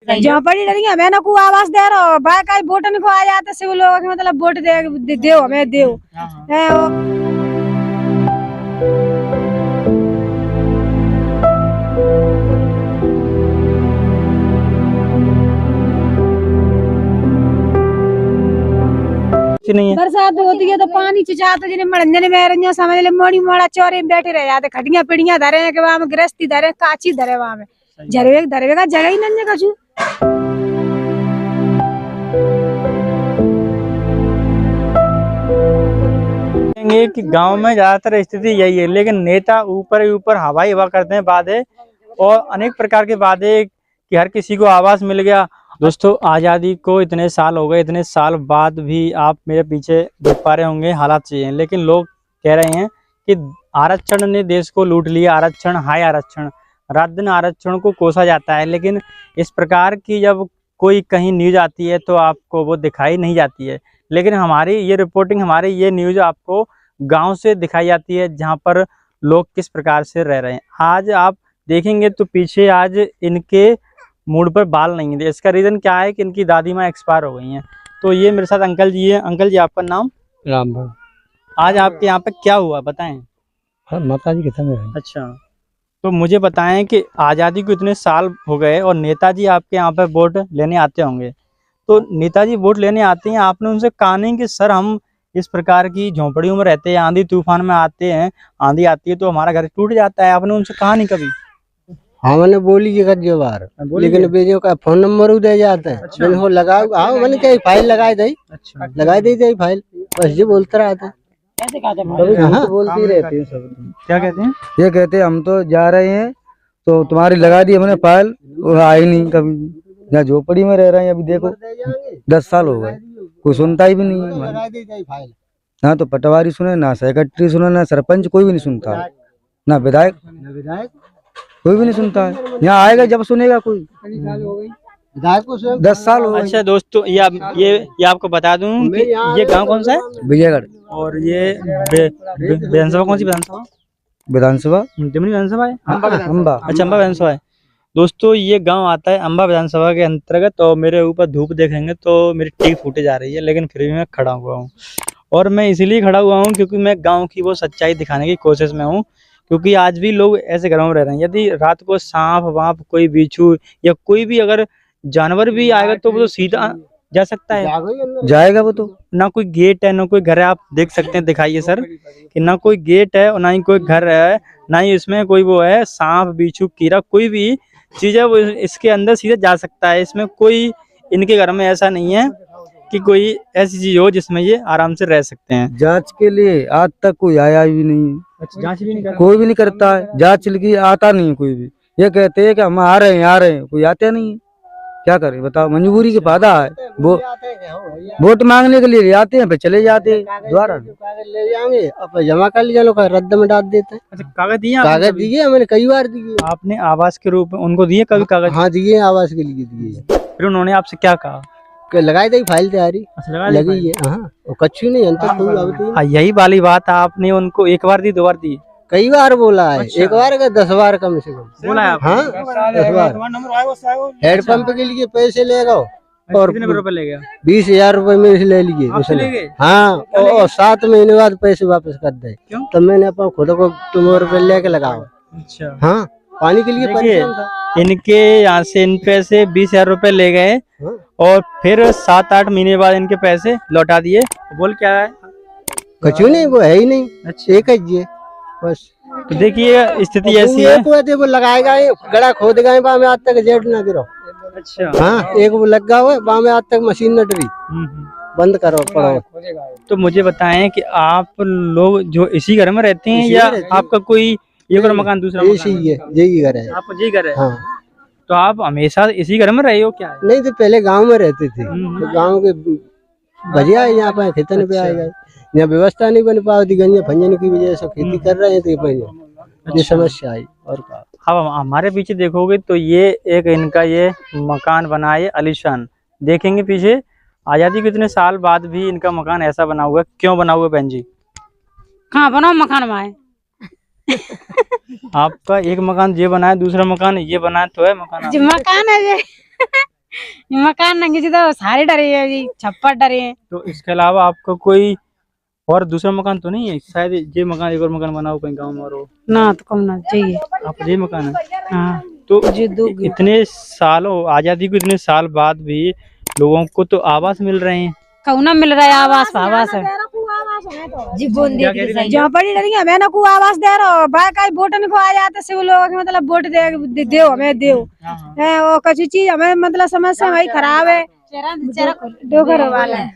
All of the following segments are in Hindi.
झोपड़ी डरी हमें ना को आवाज दे रहा बाकी वोटन को आ जाते से लोग मतलब वोट दे हमें दे नहीं है। बरसात होती है तो पानी चिचाते जिन्हें मड़ंजन में रंजन समझ ले मोड़ी मोड़ा चौरे में बैठे रह जाते खटियां पिड़ियां धरे के वहां में गृहस्थी धरे काची धरे वहां में धरवे का जगह ही नहीं कछु। कि गांव में ज्यादातर स्थिति यही है, लेकिन नेता ऊपर ही ऊपर हवाई हवा करते हैं वादे और अनेक प्रकार के वादे कि हर किसी को आवास मिल गया। दोस्तों आज़ादी को इतने साल हो गए, इतने साल बाद भी आप मेरे पीछे देख पा रहे होंगे हालात चाहिए, लेकिन लोग कह रहे हैं कि आरक्षण ने देश को लूट लिया, आरक्षण हाय आरक्षण, रात दिन आरक्षण को कोसा जाता है। लेकिन इस प्रकार की जब कोई कहीं न्यूज आती है तो आपको वो दिखाई नहीं जाती है, लेकिन हमारी ये रिपोर्टिंग, हमारी ये न्यूज आपको गांव से दिखाई जाती है जहां पर लोग किस प्रकार से रह रहे हैं। आज आप देखेंगे तो पीछे आज इनके मूड पर बाल नहीं है। इसका रीज़न क्या है कि इनकी दादी माँ एक्सपायर हो गई हैं। तो ये मेरे साथ अंकल जी हैं। अंकल जी आपका नाम? राम। आज आपके यहाँ पे क्या हुआ बताएं। हाँ, माता जी कितने में? अच्छा, तो मुझे बताएं कि आज़ादी को इतने साल हो गए और नेताजी आपके यहाँ पे वोट लेने आते होंगे, तो नेताजी वोट लेने आते हैं, आपने उनसे कहा नहीं कि सर हम इस प्रकार की झोंपड़ियों में रहते हैं, आंधी तूफान में आते हैं, आंधी आती है तो हमारा घर टूट जाता है, आपने उनसे कहा नहीं कभी? हाँ मैंने बोली कि बार, लेकिन बेजो का फोन नंबर दे जाते हैं। अच्छा। मैंने लगा मैंने क्या फाइल लगाई दी। अच्छा, लगाई दी फाइल, बस ये बोलते रहते हैं। बोलती रहती है सब। क्या कहते हैं? ये कहते हैं हम तो जा रहे हैं तो तुम्हारी लगा दी हमने फाइल, वो आई नहीं कभी। यहाँ झोपड़ी में रह रहे हैं अभी देखो 10 साल हो गए, कोई सुनता ही भी नहीं है हमारी। ना तो पटवारी सुने, ना सेक्रेटरी सुने, ना सरपंच, कोई भी नहीं सुनता, ना विधायक कोई भी नहीं सुनता है। यहाँ आएगा जब सुनेगा कोई। 10 साल हो गए। अच्छा दोस्तों, ये आपको बता दूं कि ये गांव कौन सा है? विजयगढ़। और ये विधानसभा कौन सी विधानसभा? विधानसभा जमुई विधानसभा है, अम्बा। अच्छा अम्बा विधानसभा है। दोस्तों ये गांव आता है अम्बा विधानसभा के अंतर्गत, और मेरे ऊपर धूप देखेंगे तो मेरी टीक फूटे जा रही है, लेकिन फिर भी मैं खड़ा हुआ हूँ। और मैं इसलिए खड़ा हुआ हूँ क्योंकि मैं गांव की वो सच्चाई दिखाने की कोशिश में हूँ, क्योंकि आज भी लोग ऐसे घरों में रह रहे हैं। यदि रात को सांप वाप, कोई बिच्छू या कोई भी अगर जानवर भी आएगा तो वो तो सीधा जा सकता है, जाएगा वो तो। ना कोई गेट है ना कोई घर है। आप देख सकते हैं, दिखाइए सर, कि ना कोई गेट है और ना ही कोई घर है, ना ही इसमें कोई वो है सांप बिच्छू कीड़ा कोई भी चीज है वो इसके अंदर सीधे जा सकता है। इसमें कोई, इनके घर में ऐसा नहीं है कि कोई ऐसी चीज हो जिसमें ये आराम से रह सकते हैं। जांच के लिए आज तक कोई आया भी नहीं है। अच्छा, जांच भी नहीं करता? कोई भी नहीं करता है जांच की, आता नहीं है कोई भी। ये कहते हैं कि हम आ रहे हैं, कोई आते नहीं है। क्या करें बताओ, मजबूरी के फायदा है। वो वोट मांगने के लिए आते हैं, फिर चले जाते हैं द्वारा। ले जाएंगे अब जमा कर लिया, लोग रद्द में डाल देते हैं। अच्छा, कागज दिए? कागज दिए, मैंने कई बार दिए। आपने आवास के रूप में उनको दिए कभी कागज? हाँ दिए, आवास के लिए दिए। फिर उन्होंने आपसे क्या कहा? लगाई दी फाइल तैयारी। अच्छा, लगा लगी है। हाँ, कच्ची नहीं है। यही वाली बात आपने उनको एक बार दी, 2 बार दी? कई बार बोला है। अच्छा। एक बार का 10 बार कम से कम बोला है आपने? हाँ 10 बार। हेडपंप के लिए पैसे लेगा और कितने रुपए ले गया? 20,000 रुपए मेरे से ले लिए आपसे ले गए? हाँ, और 7 महीने बाद पैसे वापस कर दे। क्यों? तब मैंने अपना खुद को तुम रुपए लेके लगाओ। अच्छा, हाँ, पानी के लिए परेशान था। इनके यहाँ से इन पैसे 20,000 रुपए ले गए और फिर 7-8 महीने बाद इनके पैसे लौटा दिए। बोल क्या है? कुछ नहीं, वो है ही नहीं। अच्छा, एक है बस। तो देखिए स्थिति ऐसी है। वो लगाएगा, गड़ा खोद गए में आज तक जेट ना गिरो। अच्छा, हाँ, एक वो लगा हुआ है में आज तक मशीन न डरी। बंद करो पड़ो। तो मुझे बताएं कि आप लोग जो इसी घर में रहते हैं या आपका कोई एक और मकान दूसरा? यही है, यही घर है। आपको यही घर है? हाँ। तो आप हमेशा इसी घर में रहे हो क्या? नहीं तो पहले गांव में रहते थे, तो गांव के भजिया यहाँ पे खेतन पे आए गए। यहाँ व्यवस्था नहीं बन पाती, गंजे भंजन की वजह से खेती कर रहे हैं, तो ये समस्या आई। और क्या, अब हमारे पीछे देखोगे तो ये एक इनका ये मकान बना है आलीशान। देखेंगे पीछे, आजादी के इतने साल बाद भी इनका मकान ऐसा बना हुआ है। क्यों बना हुआ है बहन जी? कहाँ बनाओ मकान में आपका एक मकान ये बना है, दूसरा मकान ये बना है, तो है मकान जो मकान है मकान नंगे जी तो सारे डरे हैं जी, छप्पर डरे हैं। तो इसके अलावा आपको कोई और दूसरा मकान तो नहीं है? शायद ये मकान, एक और मकान बना हो कहीं गाँव में और हो। ना तो कम ना चाहिए। आप ये मकान है? हाँ तो जी, दो इतने सालों आजादी को, इतने साल बाद भी लोगों को तो आवास मिल रहे हैं। कौना मिल रहा है आवास आवास है जी। क्या कह रही हैं? जहाँ पड़ी डरी हमें ना को आवास दे रहा बाकी वोटन को आ जाते से वो लोग मतलब वोट दे हमें दे वो कुछ चीज हमें मतलब समस्या भाई खराब है डोगर वाला है।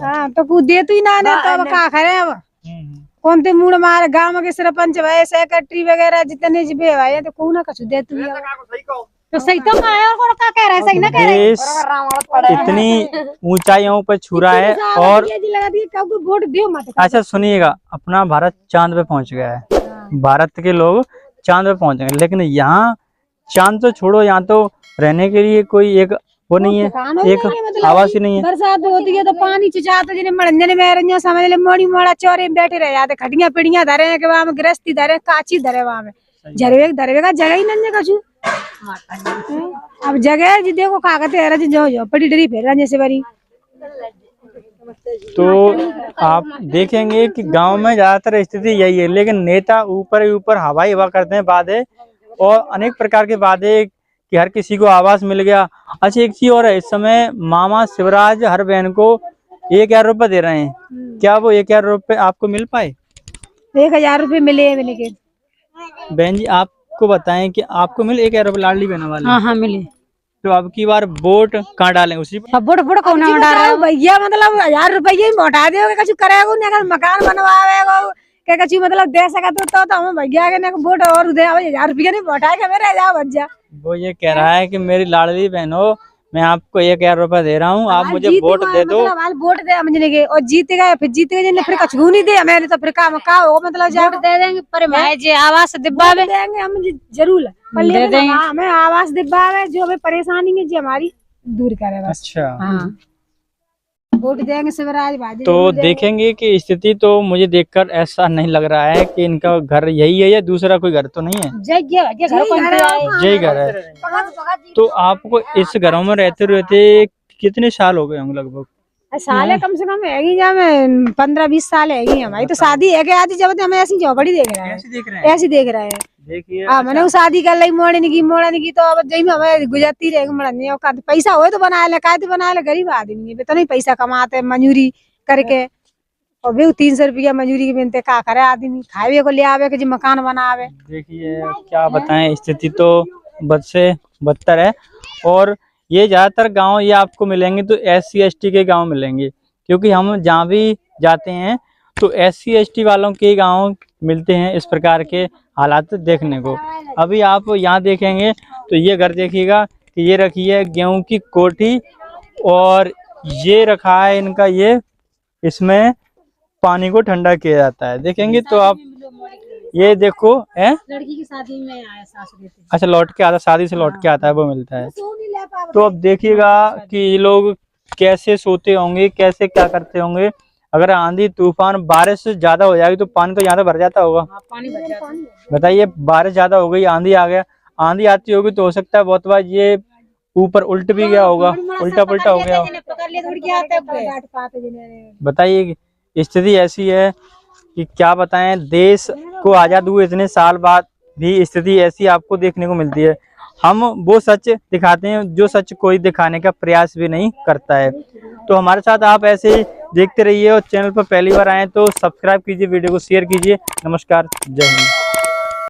हाँ तो कुछ दे तो ही ना दे तो अब का करे अब कौन ते मूड मारे गांव के सरपंच भाई सेक्रेटरी वगैरह जितने जी भाई तो को ना कुछ दे तो सही तो आया और का कह रहा है सही ना कह रहे देश इतनी ऊंचाइयों पर छू रहा है और वोट दो मत। अच्छा सुनिएगा, अपना भारत चांद पे पहुंच गया है। भारत के लोग चांद पे पहुंच गए, लेकिन यहाँ चांद तो छोड़ो, यहाँ तो रहने के लिए कोई एक वो नहीं है, एक आवास ही नहीं है। बरसात होती है तो पानी चुचाते जिन्हें मड़ंजन में रंजो समझ ले मोड़ी मोड़ा चौरे में बैठे रह जाते, खटिया पिड़िया धरे के वहां गृहस्थी धरे काची धरे वहां में धरवे का जगह ही नहीं कछु। अब जगह जी देखो कागते है जी जो पड़ी डरी फेर रंजे से बरी। तो आप देखेंगे कि गांव में ज्यादातर स्थिति यही है, लेकिन नेता ऊपर ही ऊपर हवाई हवा करते हैं वादे, और अनेक प्रकार के वादे कि हर किसी को आवास मिल गया। अच्छा एक चीज और है, इस समय मामा शिवराज हर बहन को 1,000 रुपए दे रहे हैं, क्या वो 1,000 रुपए आपको मिल पाए? 1,000 रुपए मिले लेकिन बहन जी आपको बताएं कि आपको मिले 1,000 रुपए लाडली बहन वाले? हाँ हाँ मिले। तो अब की बार वोट कहाँ डालें? उसी पर? वोट वोट कौन डाल रहा है भैया, मतलब 1,000 रुपये मोटा दोगे कछु करेगा ना, मकान बनवावेगा के कछु मतलब दे सका तो हम भैया के ना वोट और दे 1,000 रुपया नहीं मोटा के मेरे जाओ भज्जा। वो ये कह रहा है कि मेरी लाडली बहनों मैं आपको 1,000 रुपए दे रहा हूँ, आप मुझे वोट दे दो। वोट दे समझने के और जीत गए, फिर जीत गए फिर कछु नहीं दे हमें तो फिर काम का हो मतलब वोट दे देंगे पर मैं जे आवास डिब्बा में देंगे हम जरूर पर दे देंगे हमें आवास डिब्बा में जो हमें परेशानी है जी हमारी दूर करे बस। अच्छा हाँ वोट देंगे शिवराज भाजी। तो देखेंगे कि स्थिति तो मुझे देखकर ऐसा नहीं लग रहा है कि इनका घर यही है या दूसरा कोई घर तो नहीं है। यही घर है। तो आपको इस घरों में रहते रहते कितने साल हो गए होंगे लगभग? साल कम से कम है 15-20 साल है हमारी तो शादी है क्या आती जब हमें ऐसी झोपड़ी देख रहे हैं, ऐसी देख रहे हैं। देखिए मैंने वो शादी कर ली मोड़ने की तो अब जही में हमें गुजरती रहेगी। पैसा हो तो बना ले, काहे बना ले, गरीब आदमी है तो नहीं पैसा कमाते मजूरी करके और भी 300 रुपया मजूरी के बिनते का करे आदमी, खावे को ले आवे के जी मकान बनावे। देखिए क्या बताएं, स्थिति तो बद से बदतर है। और ये ज्यादातर गांव ये आपको मिलेंगे तो SC ST के गांव मिलेंगे, क्योंकि हम जहाँ भी जाते हैं तो SC ST वालों के गांव मिलते हैं इस प्रकार के हालात देखने को। अभी आप यहाँ देखेंगे तो ये घर देखिएगा कि ये रखी है गेहूं की कोठी और ये रखा है इनका ये, इसमें पानी को ठंडा किया जाता है। देखेंगे तो आप ये देखो है लड़की की शादी में आया सासू देते। अच्छा लौट के आता, शादी से लौट के आता है वो मिलता है। तो अब देखिएगा कि ये लोग कैसे सोते होंगे, कैसे क्या करते होंगे। अगर आंधी तूफान बारिश ज्यादा हो जाएगी तो पानी तो यहाँ भर जाता होगा। पानी भर जाता है। बताइए बारिश ज्यादा हो गई, आंधी आ गया, आंधी आती होगी तो हो सकता है बहुत बार ये ऊपर उल्ट भी गया होगा, उल्टा पुल्टा हो गया। बताइए स्थिति ऐसी है कि क्या बताएं, देश को आजाद हुए इतने साल बाद भी स्थिति ऐसी आपको देखने को मिलती है। हम वो सच दिखाते हैं जो सच कोई दिखाने का प्रयास भी नहीं करता है। तो हमारे साथ आप ऐसे देखते रहिए और चैनल पर पहली बार आए तो सब्सक्राइब कीजिए, वीडियो को शेयर कीजिए। नमस्कार, जय हिंद।